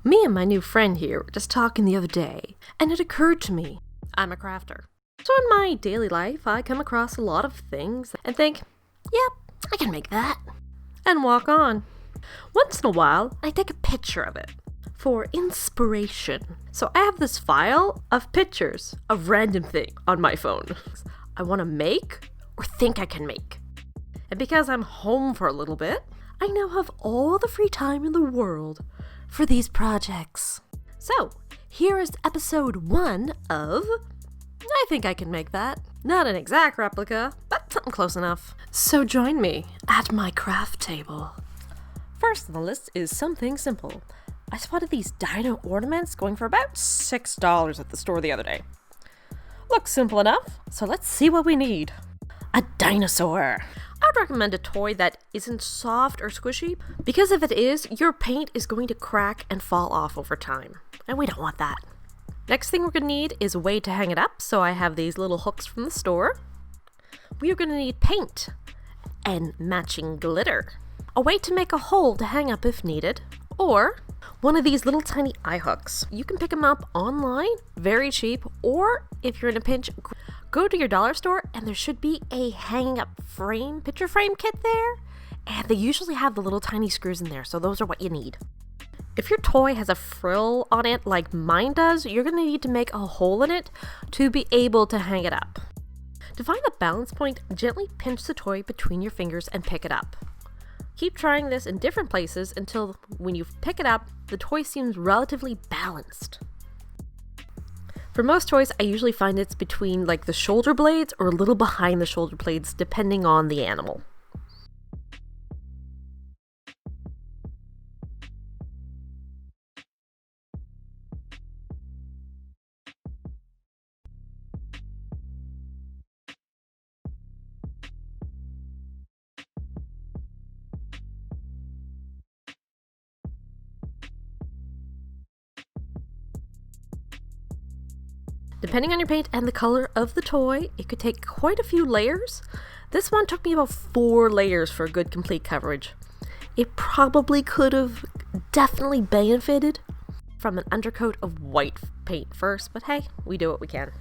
Me and my new friend here were just talking the other day, and it occurred to me, I'm a crafter. So in my daily life, I come across a lot of things and think, yep, I can make that, and walk on. Once in a while, I take a picture of it for inspiration. So I have this file of pictures of random things on my phone I want to make or think I can make. And because I'm home for a little bit, I now have all the free time in the world for these projects. So, here is episode 1 of I Think I Can Make That. Not an exact replica, but something close enough. So join me at my craft table. First on the list is something simple. I spotted these dino ornaments going for about $6 at the store the other day. Looks simple enough, so let's see what we need. A dinosaur. I would recommend a toy that isn't soft or squishy, because if it is, your paint is going to crack and fall off over time, and we don't want that. Next thing we're going to need is a way to hang it up, so I have these little hooks from the store. We are going to need paint and matching glitter, a way to make a hole to hang up if needed, or one of these little tiny eye hooks. You can pick them up online, very cheap, or if you're in a pinch, go to your dollar store and there should be a hanging up frame, picture frame kit there, and they usually have the little tiny screws in there, so those are what you need. If your toy has a frill on it like mine does, you're going to need to make a hole in it to be able to hang it up. To find the balance point, gently pinch the toy between your fingers and pick it up. Keep trying this in different places until when you pick it up, the toy seems relatively balanced. For most toys, I usually find it's between like the shoulder blades or a little behind the shoulder blades, depending on the animal. Depending on your paint and the color of the toy, it could take quite a few layers. This one took me about 4 layers for a good complete coverage. It probably could have definitely benefited from an undercoat of white paint first, but hey, we do what we can.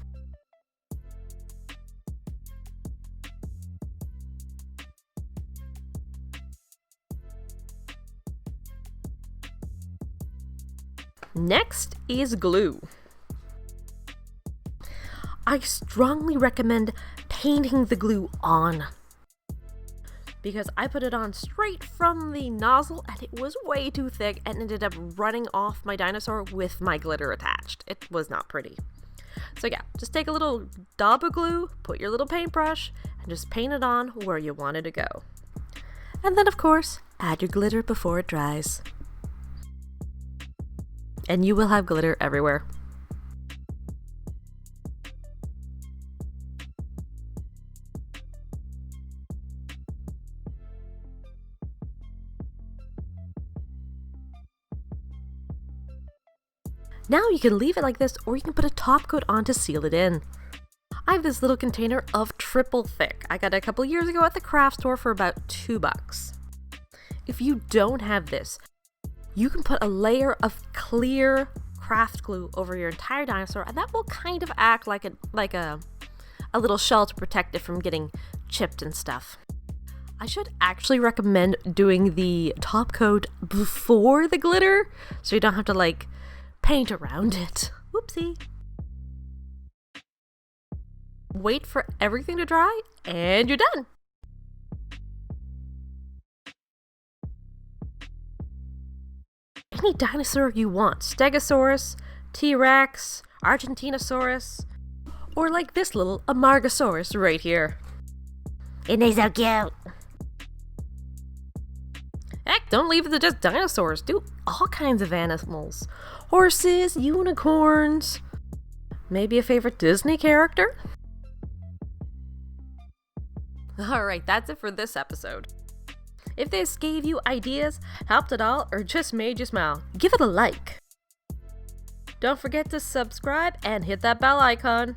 Next is glue. I strongly recommend painting the glue on, because I put it on straight from the nozzle and it was way too thick and ended up running off my dinosaur with my glitter attached. It was not pretty. So yeah, just take a little dab of glue, put your little paintbrush, and just paint it on where you want it to go. And then of course, add your glitter before it dries. And you will have glitter everywhere. Now you can leave it like this, or you can put a top coat on to seal it in. I have this little container of triple thick. I got it a couple years ago at the craft store for about $2. If you don't have this, you can put a layer of clear craft glue over your entire dinosaur, and that will kind of act like a little shell to protect it from getting chipped and stuff. I should actually recommend doing the top coat before the glitter, so you don't have to paint around it. Whoopsie. Wait for everything to dry, and you're done. Any dinosaur you want. Stegosaurus, T-Rex, Argentinosaurus, or like this little Amargasaurus right here. Isn't he so cute? Heck, don't leave it to just dinosaurs. Do all kinds of animals. Horses, unicorns, maybe a favorite Disney character? Alright, that's it for this episode. If this gave you ideas, helped at all, or just made you smile, give it a like. Don't forget to subscribe and hit that bell icon.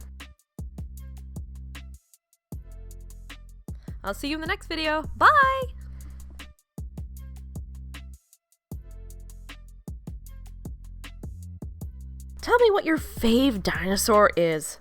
I'll see you in the next video. Bye! Tell me what your fave dinosaur is.